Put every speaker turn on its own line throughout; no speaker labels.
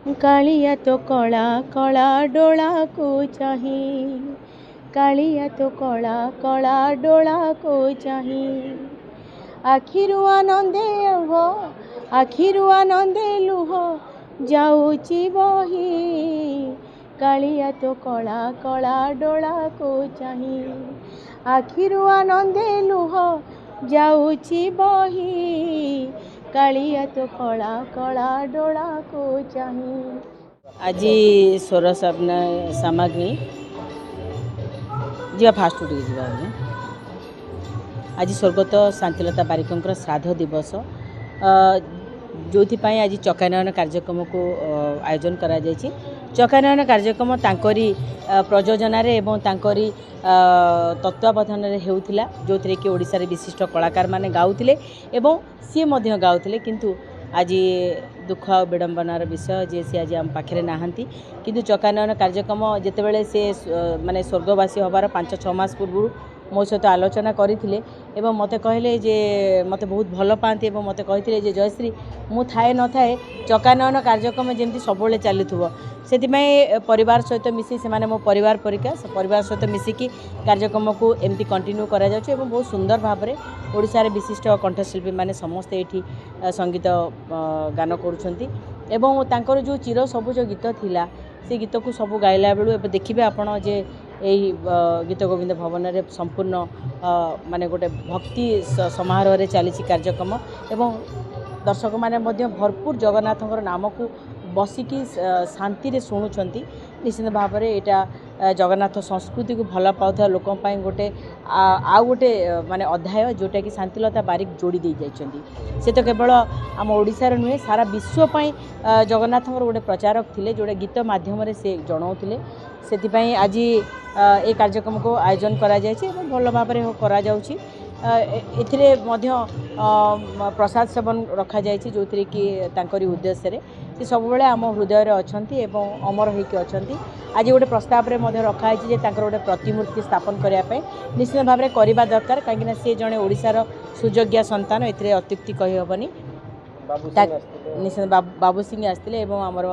कालिया तो कला कला डोला को चाही, कालिया तो कला कला डोला को चाही। आखिरु आनंदे हो, आखिरु आनंदे लुह जाऊची बही, कालिया तो कला कला डोला को चाही। आखिरु आनंदे लुह जाऊची बही, कालिया तो कला कला डोला को चाही। आज स्वर सामग्री जी फास्ट फुड जा आज स्वर्गत शांतिलता बारिकों श्राद्ध दिवस जो आज चकानयन कार्यक्रम को आयोजन करा जायछि। चकानयन कार्यक्रम तांकरी प्रयोजन एवं तांकरी तत्वावधान होउथिला, जो थरे कि ओडिसा रे विशिष्ट कलाकार माने गाउथिले एवं सी मध्य गाउथिले, किंतु आज दुख आ विडंबनार विषय जे सी आज आम पाखे नहांती। किंतु चकानयन कार्यक्रम जेतेबेले से माने स्वर्गवासी हबार 5-6 मास पूर्व मो सहित आलोचना करते एवं मते कहले जे मते बहुत भल पाती एवं मते कहते जे जयश्री मु थाए न थाए चकानयन कार्यक्रम जमी सब चलुव से परिवार सहित मिसी से माने मो परिवार परिका परिवार सहित मिसिकी कार्यक्रम को एमती कंटिन्यू करा जाउछ एवं बहुत सुंदर भाव में ओडिशा रे विशिष्ट कंठशिल्पी माने समस्ते एठी संगीत गान करुछंती एवं तांकर जो चिर सबुज गीत थिला से गीत को सब गाइला बेलू एबे देखिबे आपण जे यही गीत गोविंद भवन में संपूर्ण माने गोटे भक्ति समारोह रे चली कार्यक्रम एवं दर्शक माने मध्य भरपूर जगन्नाथर नाम को बसिकी शांति रे शुणुंट। निश्चित भाव में यहाँ जगन्नाथ संस्कृति को भल पाउथा लोक गोटे आउ गोटे माने अध्याय जोटा कि शांतिलता बारिक जोड़ी दे जाइछंती। से तो केवल आम ओडिशार नुहे सारा विश्व जगन्नाथर गोटे प्रचारक थिले जोड़े गीत माध्यम से जनाऊले। से आज ये कार्यक्रम को आयोजन करा जायछि एवं भल भाव में करा जाउछि। एथिरे मध्य प्रसाद सेवन रखा जायछि जो थरे कि तांकरी उद्देश्य रे से सब बेले आम हृदय रे अछंती एवं अमर होइके अछंती। आज गोटे प्रस्ताव रे मध्य रखा है जे तांकर गोटे प्रतिमूर्ति स्थापन करिया पे निश्चित भाव में करबा दरकार, कहीं से जड़े ओडिशार सुयोग्य संतान एथिरे अत्युक्ति कहि हबनी। निश्चित बाबू सिंह आसते एवं आमर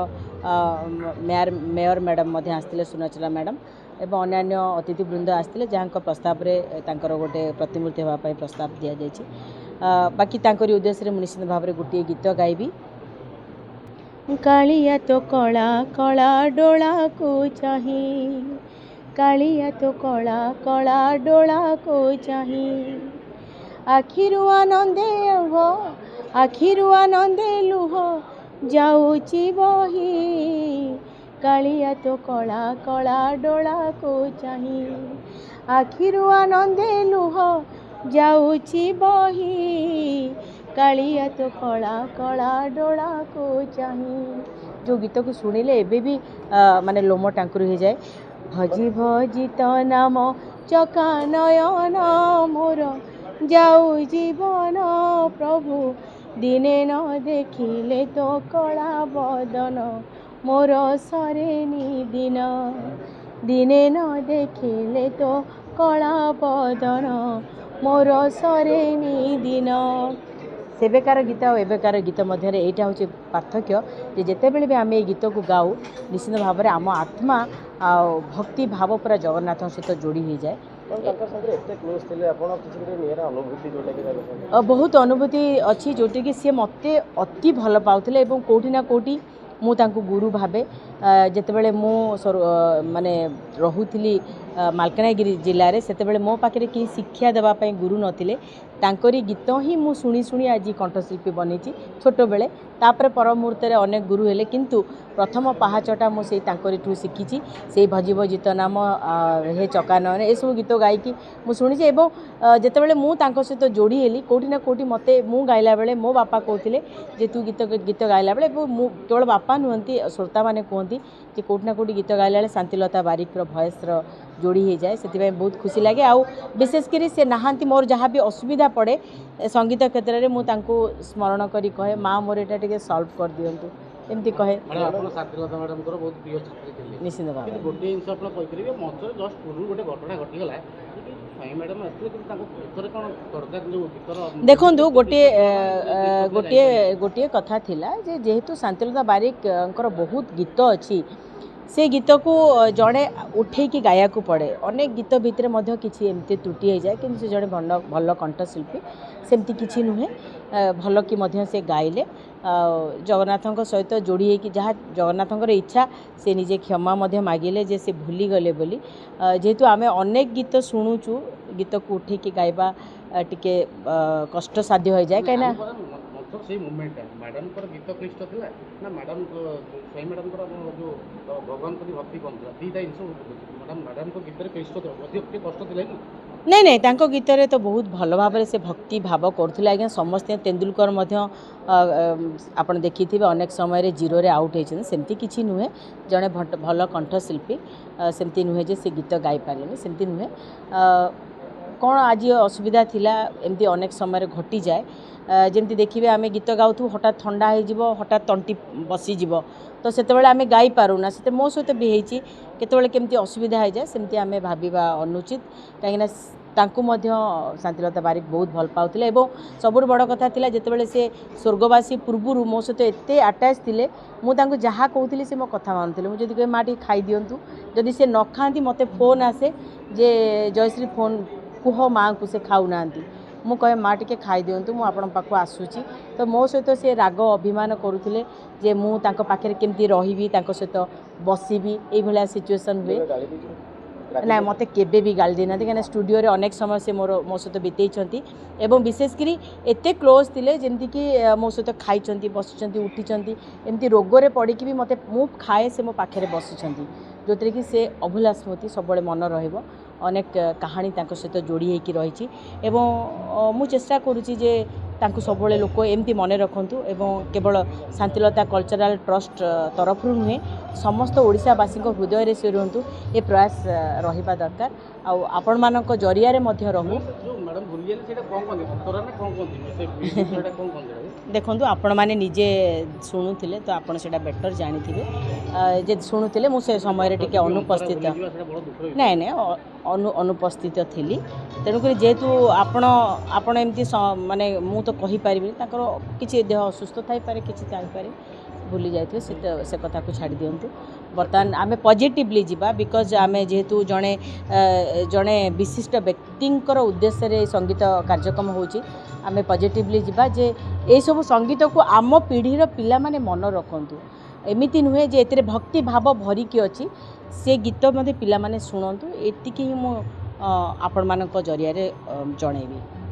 मेयर मैडम आसते सुनचला मैडम एवं अन्य अतिथि वृंद आसते जहाँ प्रस्ताव में गोटे प्रतिमूर्ति होगापाई प्रस्ताव दि जाइए। बाकी तांकरी उद्देश्य निश्चित भाव में गोटे गीत गाइबी। कालिया तो कला कला डोला को चाही, कालिया तो कला कला डोला को चाही। आखिरु आनंदे हो, आखिरु आनंदे लुह जाऊची बही, कालिया तो कला कला डोला को चाही। आखिरु आनंदे लुह जाऊची बही, कालिया तो कला कला डोला को चाही। जो गीत को शुणिले एबे भी माने लोम टांकुर हो जाए। भजी भजी तो नाम चकानयन मोर जाऊ जीवन प्रभु, दिने न देखिले तो कला बदन मोर सरेनी दिन, दिने न देखिले तो कला बदन मोर सरेनी दिन। सेबेकार गीत और एबेकार गीत मध्य यहाँ हूँ पार्थक्य जे जितेबले भी आम ये गीत को गाऊ निश्चित भाव में आम आत्मा आ भक्ति भाव पूरा जगन्नाथ सहित जोड़ी हो जाए। बहुत अनुभूति अच्छी जोटी कि सी मत अति भल पाउले कौटी ना कौटी मु तांको गुरु भावे जितेबले मु माने रहुली मालकानगिरी जिले में सेतेबले मो पाखे कि शिक्षा देवाई गुरु नथिले तांकरी गीत ही मु शुणी शुणी आज कंठशिल्पी बनी छोट बेले। तापर पर मुहूर्त अनेक गुरु हेले किंतु प्रथम पहाचटा मुझे तांकरी शिखी से भजी भजी तो नाम हे चकानयन ए सब गीत गायकी मु शुणी जितेबले मु तांको सहित जोड़ी हेली कौटी ना कौटी मते मु गाइला बेले मो बापा कहते जे तू गीत गाइला बेले केवल बापा नुहंती श्रोता मैंने कहती कि कौटी ना कौटी गीत गाइला बेले शांतिलता बारिक भयस जोड़ी हो जाए। से बहुत खुशी लगे आउ विशेषकर से नहांती मोर जहाँ भी असुविधा पड़े संगीत क्षेत्र में मुझे स्मरण करी कहे माँ मोर एटा टिके सॉल्व कर दियंतु। एमती कहे
शांतिलता मैडम बहुत प्रिय छात्री थे
निश्चित भाव
गोटे जिन आप मंच जस्ट पूर्व गोटे घटना घटीगला मैडम
देखु गोटे गोटे गोटे कथा थिला जे जेहेतु शांतिलता बारिक बहुत गीत अच्छी से गीत को जड़े उठेकी गाया को पड़े अनेक गीत भितर मध्य किसी एमती त्रुटि हो जाए कि जड़े भल कंठशिल्पी सेमती किसी नुहे भल कि मध्य से गाइले जगन्नाथ सहित जोड़ी होगी जहाँ जगन्नाथ इच्छा से निजे क्षमा मध्य मागिले जे से भूली गले बोली जेहेतु आमे अनेक गीत शुणुचु गीत को उठेकी गाइबा टिके कष्ट साध्य हो जाए कहीं
से मूवमेंट मैडम गीत क्लिष्ट था ना मैडम स्वयं मैडम जो भगवान प्रति भक्ति कौन था दीटा जिन मैडम गीत क्लिष्ट कष्ट थी
नहीं नहीं तांको गीत रे तो बहुत भल भाव से भक्ति भाव करथिले आज्ञा समस्ते तेंदुलकर मध्य आपण देखिथिबे अनेक समय जीरो रे आउट होइछन सेमती किछि नुहे जने भल कंठशिल्पी सेमती नुहे जे से गीत गाई पारेनी सेमती नुहे कौन आज असुविधा थिला एमती अनेक समय घटी जाए जमती देखिए आम गीत गाउथु हठात ठंडा हो हठात तंटी बसीज तो से आम गाई पारूना से मो सहित भी होती केतबेले केमती असुविधा हो जाए सेमती आम भाविबा अनुचित कहीं शांतिलता बारिक बहुत भल पाउथिले एवं सबुठ बड़ कथा थिला जेतेबेले से स्वर्गवासी पूर्व मो सहित एते आटाच थिले मु तांको जहाँ कहूली से मो कथा मानुथिले मु जदि कहे माँ टी खाई दिंतु जदि से न खाती मते फोन आसे जे जयश्री फोन कुह माँ को से खाऊ ना मु कहे माँ टिके खाई दिंतु मु आपण पाखु आसुची तो मो सहित से राग अभिमान करुले जे मु तांको पाखे केमती रही सहित बसबी ये सिचुएसन हुए ना मत केबे भी गाली देना कहीं स्टूडियो रे अनेक समय से मोर मो सहित बीतई एवं विशेषकर एत क्लोज थे जमती कि मो सहित खाई बसी उठी एमती रोगरे पड़ी भी मत मु खाए से मो पाखे बसी जो थे कि से अभूला स्मृति सब मन रहिबो अनेक कहानी तांको सहित जोड़ी होगी रही एवं मु चेष्टा करुँची जे तांको सब लोक एमती मन रखु एवं केवल शांतिलता कल्चरल ट्रस्ट तरफ नुहे समस्त ओडिशावासी हृदय से रुहतु ये प्रयास रहिबा दरकार आपण मानक जरिया रहू देखु आपण मैंने निजे शुणुले तो आपड़ से बेटर जानी जे शुणुले मुझे समय टिके अनुपस्थित नाई नाई अनुपस्थित थी तेणुक जेहेतु आपण एमती माने मु तो कही पारिबे किसी देह असुस्थ थाई पारे किसी थाई पारे भूली जाए से कथा को छाड़ी दिंतु बर्तमान आम पॉजिटिवली जीवा बिकज आम जेहेतु जड़े जड़े विशिष्ट व्यक्तिंकर उद्देश्य संगीत कार्यक्रम होची आम पॉजिटिवली जीवा जे ये सब संगीत को आम पीढ़ीर पिला माने मन रखंतु एमिति नुहे जे एते भक्ति भाव भरिकी अच्छी से गीत मते पिला माने शुणंतु एतिकी ही मु आपण मानक जरिया रे जणेबी।